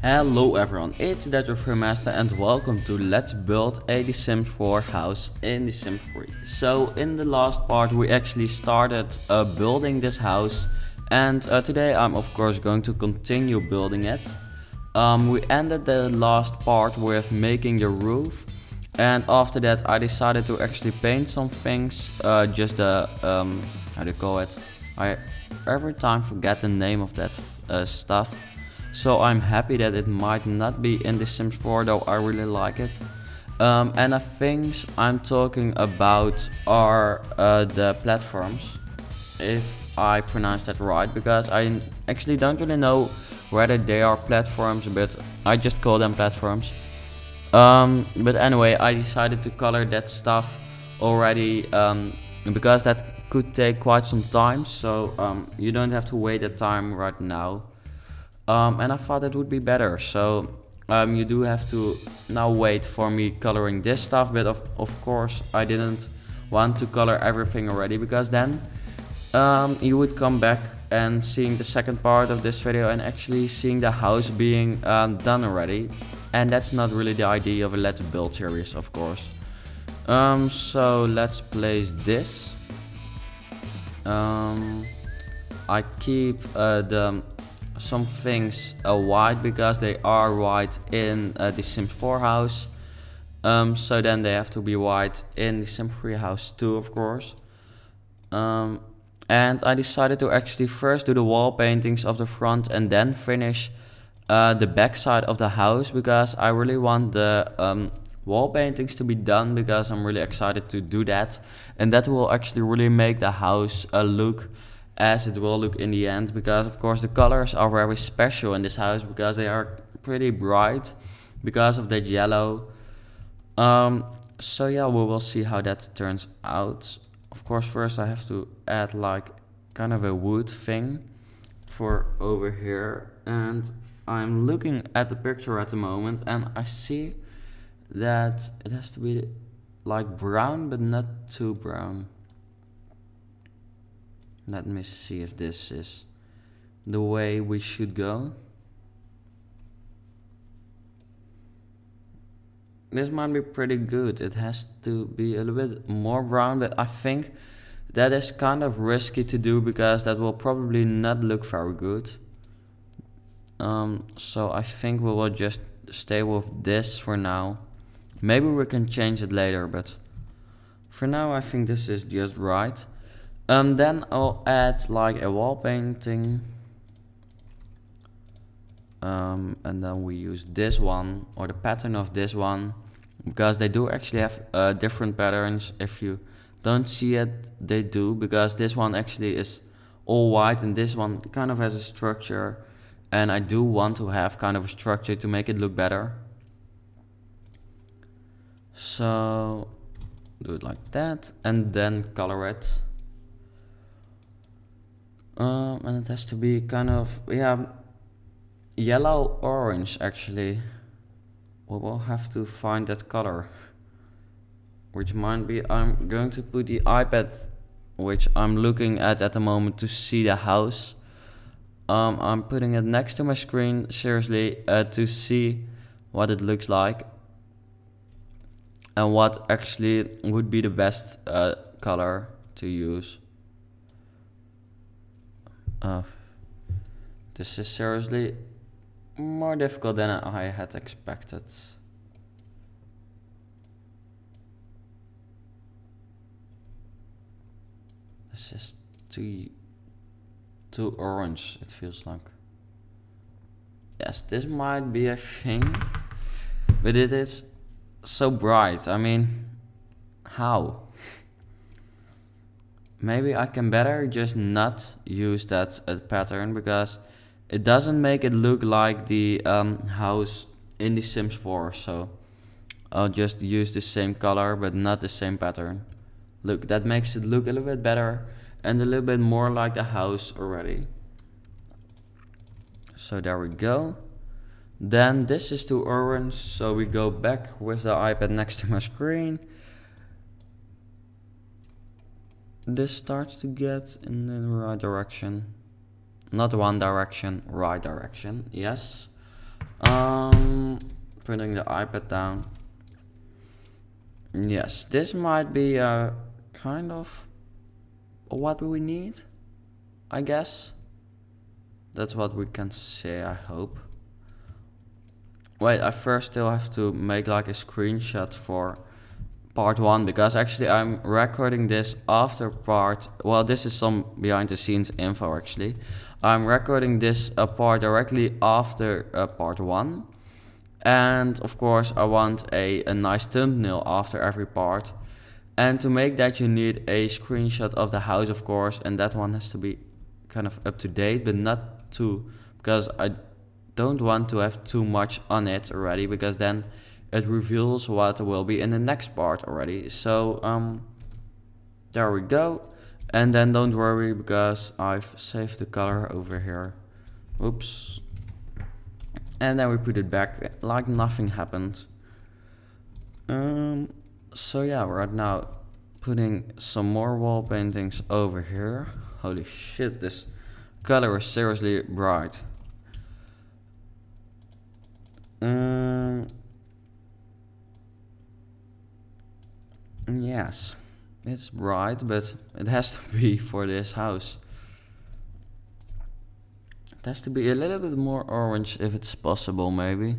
Hello everyone, it's that Master and welcome to Let's Build a The Sims 4 house in The Sims 3. So in the last part we actually started building this house, and today I'm of course going to continue building it. We ended the last part with making the roof, and after that I decided to actually paint some things, just the, how do you call it? I every time forget the name of that stuff. So I'm happy that it might not be in The Sims 4, though I really like it. And the things I'm talking about are the platforms, if I pronounce that right, because I actually don't really know whether they are platforms, but I just call them platforms. But anyway, I decided to color that stuff already, because that could take quite some time, so you don't have to wait that time right now. And I thought it would be better, so you do have to now wait for me coloring this stuff, but of course I didn't want to color everything already, because then you would come back and seeing the second part of this video and actually seeing the house being done already, and that's not really the idea of a Let's Build series, of course. So let's place this. I keep some things white because they are white in The Sims 4 house, so then they have to be white in The Sims 3 house too, of course. And I decided to actually first do the wall paintings of the front and then finish the back side of the house, because I really want the wall paintings to be done, because I'm really excited to do that, and that will actually really make the house look as it will look in the end, because of course the colors are very special in this house, because they are pretty bright because of that yellow. So yeah, we will see how that turns out. Of course first I have to add like kind of a wood thing for over here, and I'm looking at the picture at the moment and I see that it has to be like brown but not too brown. Let me see if this is the way we should go. This might be pretty good. It has to be a little bit more brown, but I think that is kind of risky to do, because that will probably not look very good. So I think we will just stay with this for now. Maybe we can change it later, but for now I think this is just right. Then I'll add like a wall painting, and then we use this one, or the pattern of this one, because they do actually have different patterns. If you don't see it, they do, because this one actually is all white and this one kind of has a structure, and I do want to have kind of a structure to make it look better. So do it like that and then color it. And it has to be kind of, yeah, yellow orange actually. We will have to find that color, which might be, I'm going to put the iPad which I'm looking at the moment to see the house. I'm putting it next to my screen, seriously, to see what it looks like and what actually would be the best color to use. This is seriously more difficult than I had expected. This is too orange, it feels like. Yes, this might be a thing, but it is so bright. I mean, how? Maybe I can better just not use that pattern, because it doesn't make it look like the house in The Sims 4. So I'll just use the same color but not the same pattern. Look, that makes it look a little bit better and a little bit more like the house already. So there we go. Then this is too orange, so we go back with the iPad next to my screen. This starts to get in the right direction. Not one direction, right direction, yes. Putting the iPad down. Yes, this might be kind of what we need, I guess. That's what we can say, I hope. Wait, I first still have to make like a screenshot for part 1, because actually I'm recording this after part, well, this is some behind the scenes info actually. I'm recording this part directly after part 1. And of course I want a nice thumbnail after every part. And to make that you need a screenshot of the house, of course, and that one has to be kind of up to date, but not too, because I don't want to have too much on it already, because then it reveals what will be in the next part already. So there we go. And then don't worry, because I've saved the color over here. Oops. And then we put it back like nothing happened. So yeah, right now putting some more wall paintings over here. Holy shit, this color is seriously bright. Yes, it's bright, but it has to be for this house. It has to be a little bit more orange if it's possible, maybe.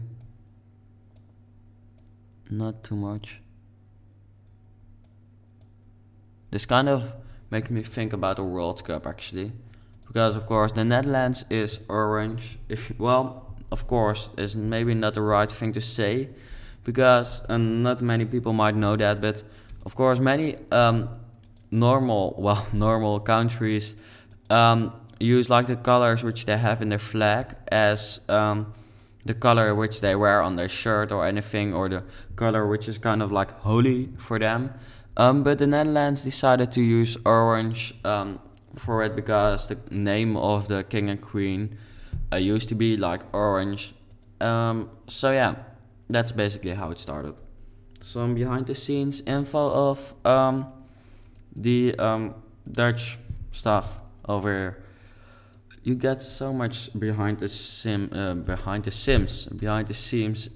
Not too much. This kind of makes me think about the World Cup actually. Because of course the Netherlands is orange. Well, of course, it's maybe not the right thing to say. Because not many people might know that, but of course many normal countries use like the colors which they have in their flag as the color which they wear on their shirt or anything, or the color which is kind of like holy for them. But the Netherlands decided to use orange for it because the name of the king and queen used to be like orange. So yeah, that's basically how it started. Some behind the scenes info of the Dutch stuff over here. You get so much behind the scenes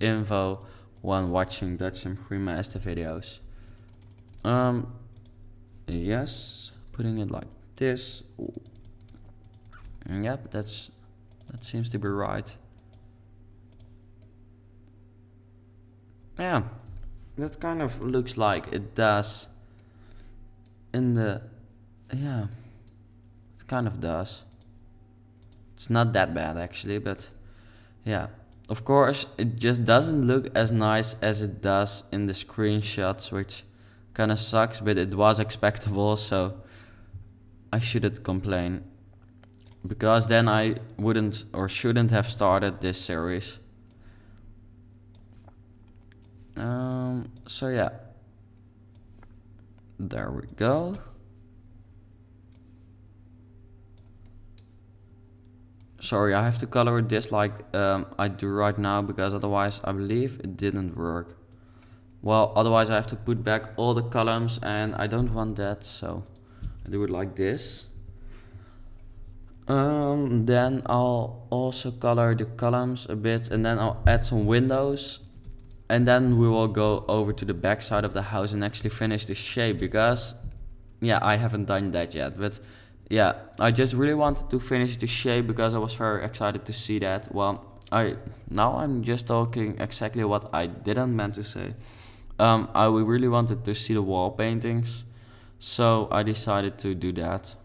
info when watching Dutch Sim Remaster videos. Yes, putting it like this. Yep, that seems to be right. Yeah, that kind of looks like it does in the, yeah, it kind of does. It's not that bad actually, but yeah. Of course, it just doesn't look as nice as it does in the screenshots, which kind of sucks, but it was expectable, so I shouldn't complain. Because then I wouldn't or shouldn't have started this series. So yeah. There we go. Sorry, I have to color this like I do right now, because otherwise I believe it didn't work. Well, otherwise I have to put back all the columns and I don't want that, so I do it like this. Then I'll also color the columns a bit, and then I'll add some windows. And then we will go over to the back side of the house and actually finish the shape, because yeah, I haven't done that yet. But yeah, I just really wanted to finish the shape because I was very excited to see that. Well, now I'm just talking exactly what I didn't meant to say. I really wanted to see the wall paintings, so I decided to do that.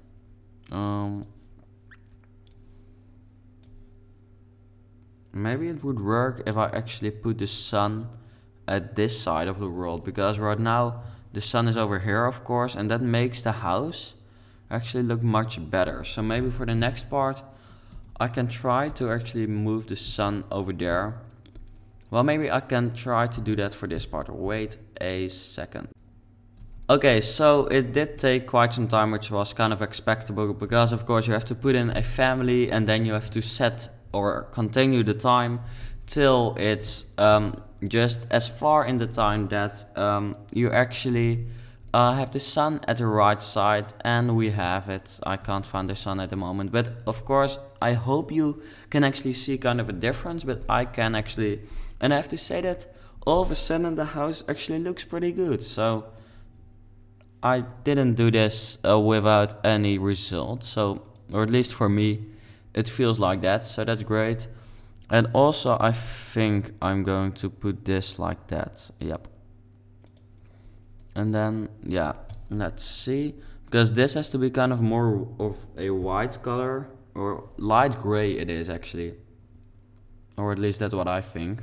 Maybe it would work if I actually put the sun at this side of the world, because right now the sun is over here, of course, and that makes the house actually look much better. So maybe for the next part I can try to actually move the sun over there. Well, maybe I can try to do that for this part. Wait a second. Okay, so it did take quite some time, which was kind of expectable, because of course you have to put in a family and then you have to set or continue the time till it's just as far in the time that you actually have the sun at the right side, and we have it. I can't find the sun at the moment, but of course I hope you can actually see kind of a difference, but I can actually, and I have to say that all of a sudden the house actually looks pretty good. So I didn't do this without any result, so, or at least for me it feels like that, so that's great. And also I think I'm going to put this like that. Yep. And then, yeah, let's see, because this has to be kind of more of a white color, or light gray it is actually, or at least that's what I think.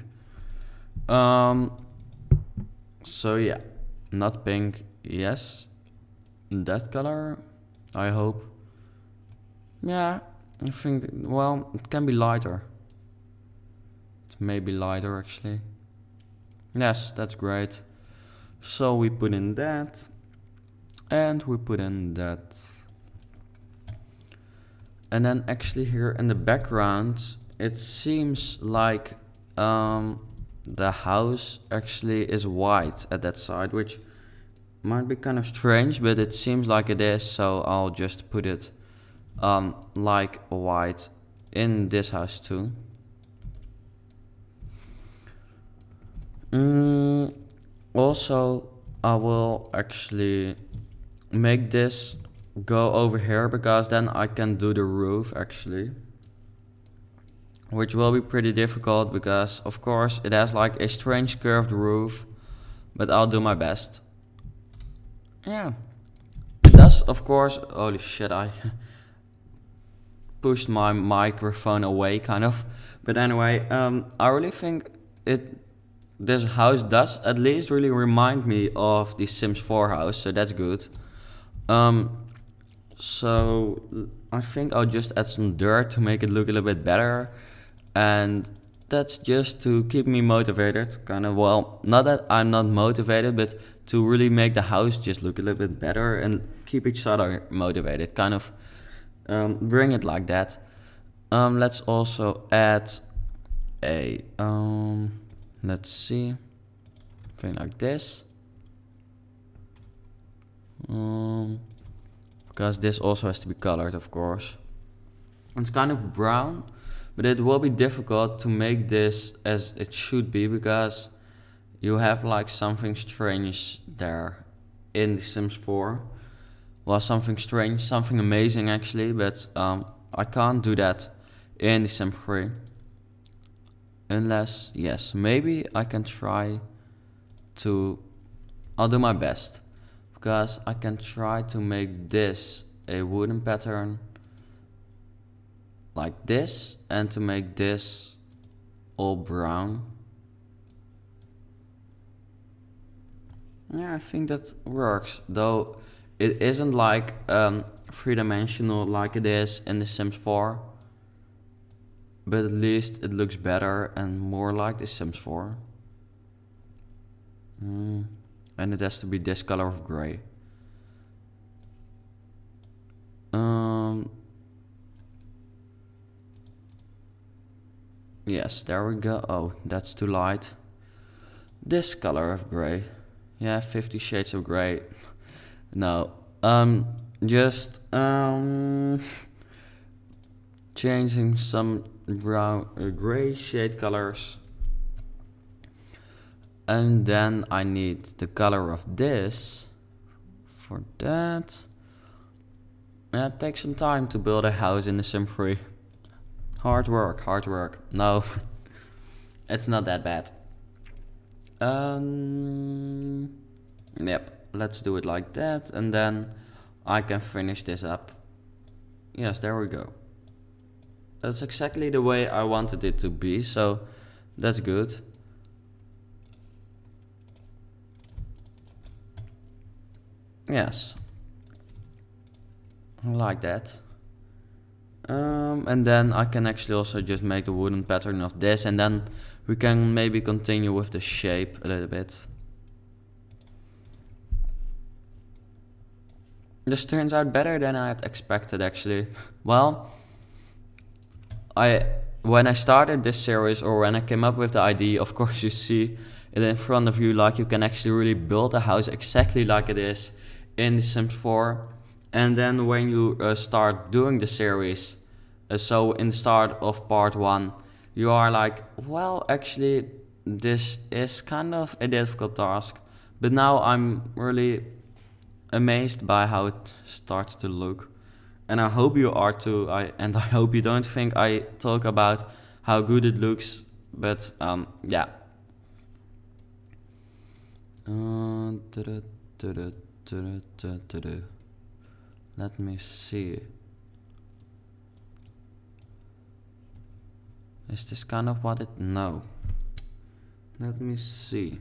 So yeah, not pink, yes, that color, I hope. Yeah, I think, well, it can be lighter. It may be lighter actually. Yes, that's great. So we put in that, and we put in that. And then actually here in the background, it seems like the house actually is white at that side, which might be kind of strange, but it seems like it is, so I'll just put it like white in this house too. Also, I will actually make this go over here, because then I can do the roof actually, which will be pretty difficult because of course it has like a strange curved roof, but I'll do my best. Yeah, it does, of course. Holy shit, I pushed my microphone away kind of, but anyway, I really think this house does at least really remind me of the Sims 4 house, so that's good. So I think I'll just add some dirt to make it look a little bit better, and that's just to keep me motivated, kind of. Well, not that I'm not motivated, but to really make the house just look a little bit better and keep each other motivated, kind of bring it like that. Let's also add a let's see, thing like this, because this also has to be colored, of course. It's kind of brown, but it will be difficult to make this as it should be, because you have like something strange there in The Sims 4. Well, something strange, something amazing actually, but I can't do that in The Sims 3. Unless, yes, maybe I can try to, I'll do my best, because I can try to make this a wooden pattern like this, and to make this all brown. Yeah, I think that works, though it isn't like three-dimensional like it is in The Sims 4. But at least it looks better and more like The Sims 4. And it has to be this color of gray. Yes, there we go. Oh, that's too light. This color of gray. Yeah, 50 Shades of Grey. No, just changing some brown, gray shade colors, and then I need the color of this for that. Yeah, it takes some time to build a house in The Sims 3. Hard work, hard work. No, it's not that bad. Yep, let's do it like that, and then I can finish this up. Yes, there we go. That's exactly the way I wanted it to be, so that's good. Yes, like that. And then I can actually also just make the wooden pattern of this, and then we can maybe continue with the shape a little bit. This turns out better than I had expected actually. Well, when I started this series, or when I came up with the idea, of course you see it in front of you, like you can actually really build a house exactly like it is in The Sims 4. And then when you start doing the series, so in the start of part 1, you are like, well, actually this is kind of a difficult task, but now I'm really amazed by how it starts to look, and I hope you are too. I hope you don't think I talk about how good it looks, but yeah. Let me see. Is this kind of what it? No. Let me see.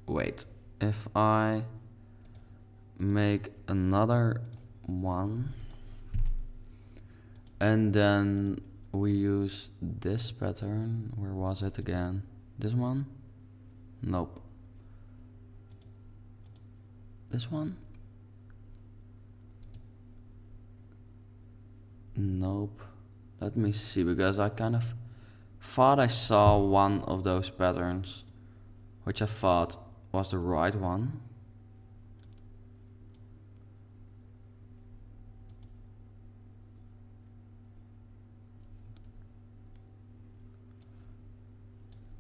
Wait. If I make another one, and then we use this pattern. Where was it again? This one? Nope. This one? Nope. Let me see, because I kind of thought I saw one of those patterns, which I thought was the right one.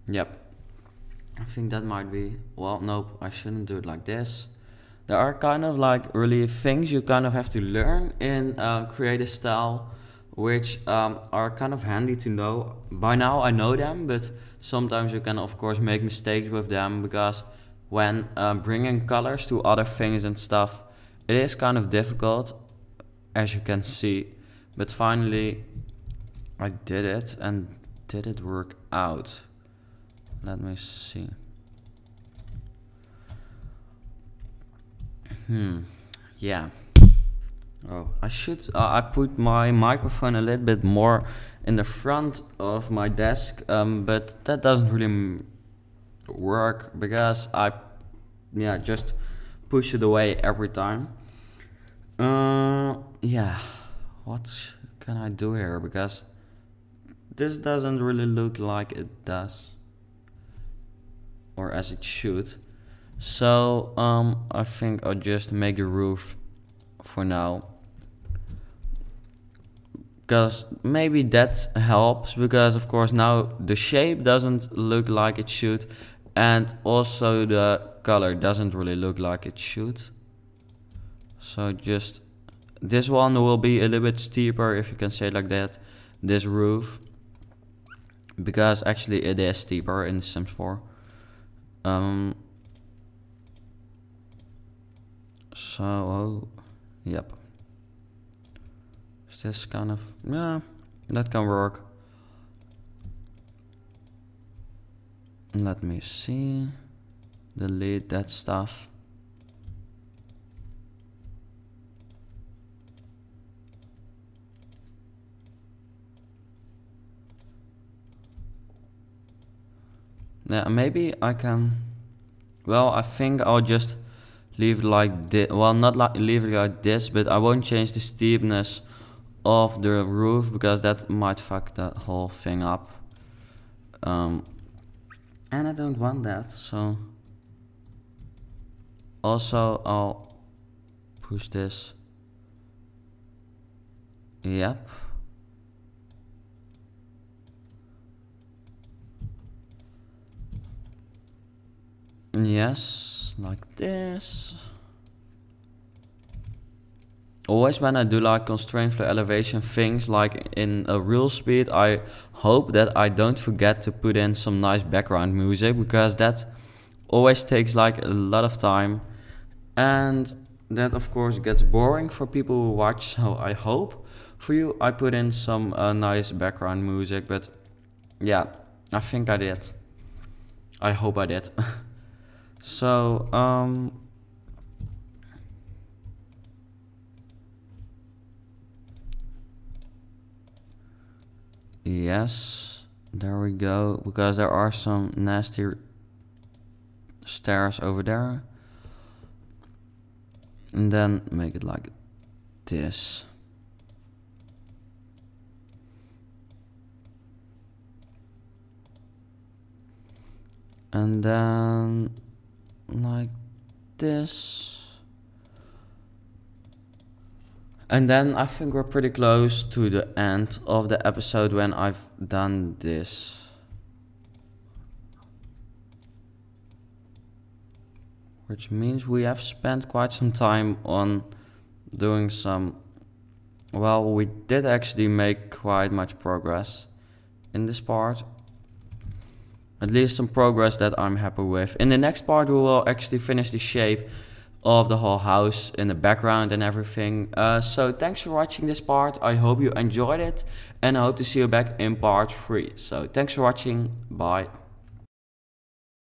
Yep. I think that might be, well, nope, I shouldn't do it like this. There are kind of like really things you kind of have to learn in creative style, which are kind of handy to know. By now I know them, but sometimes you can of course make mistakes with them, because when bringing colors to other things and stuff, it is kind of difficult, as you can see. But finally I did it, and did it work out? Let me see. Yeah. Oh, I should. I put my microphone a little bit more in the front of my desk, but that doesn't really work, because I, yeah, just push it away every time. Yeah. What can I do here? Because this doesn't really look like it does, or as it should. So I think I'll just make the roof for now, because maybe that helps, because of course now the shape doesn't look like it should, and also the color doesn't really look like it should. So just this one will be a little bit steeper, if you can say it like that, this roof, because actually it is steeper in Sims 4. So, oh, yep. Is this kind of, yeah, that can work. Let me see. Delete that stuff. Yeah, maybe I can, well, I think I'll just leave it like this. Well, not like leave it like this, but I won't change the steepness of the roof, because that might fuck that whole thing up. And I don't want that, so also I'll push this. Yep. Yes, like this. Always when I do like constraint flow elevation things, like in a real speed, I hope that I don't forget to put in some nice background music, because that always takes like a lot of time, and that of course gets boring for people who watch. So I hope for you I put in some nice background music. But yeah, I think I did. I hope I did. So yes, there we go, because there are some nasty stairs over there. And then make it like this. And then like this. And then I think we're pretty close to the end of the episode when I've done this. Which means we have spent quite some time on doing some... Well, we did actually make quite much progress in this part. At least some progress that I'm happy with. In the next part we will actually finish the shape of the whole house in the background and everything. So thanks for watching this part. I hope you enjoyed it and I hope to see you back in part 3. So thanks for watching. Bye.